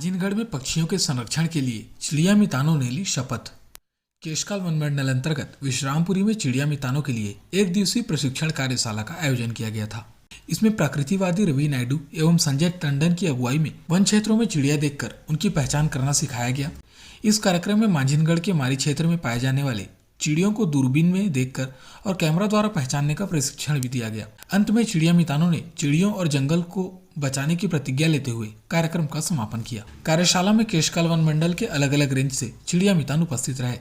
मांझीनगढ़ में पक्षियों के संरक्षण के लिए चिड़िया मितानों ने ली शपथ। केशकाल वन मंडल अंतर्गत विश्रामपुरी में चिड़िया मितानों के लिए एक दिवसीय प्रशिक्षण कार्यशाला का आयोजन किया गया था। इसमें प्रकृतिवादी रवि नायडू एवं संजय टंडन की अगुवाई में वन क्षेत्रों में चिड़िया देखकर उनकी पहचान करना सिखाया गया। इस कार्यक्रम में मांझीनगढ़ के मारी क्षेत्र में पाए जाने वाले चिड़ियों को दूरबीन में देखकर और कैमरा द्वारा पहचानने का प्रशिक्षण भी दिया गया। अंत में चिड़िया मितानों ने चिड़ियों और जंगल को बचाने की प्रतिज्ञा लेते हुए कार्यक्रम का समापन किया। कार्यशाला में केशकाल वन मंडल के अलग अलग रेंज से चिड़िया मितान उपस्थित रहे।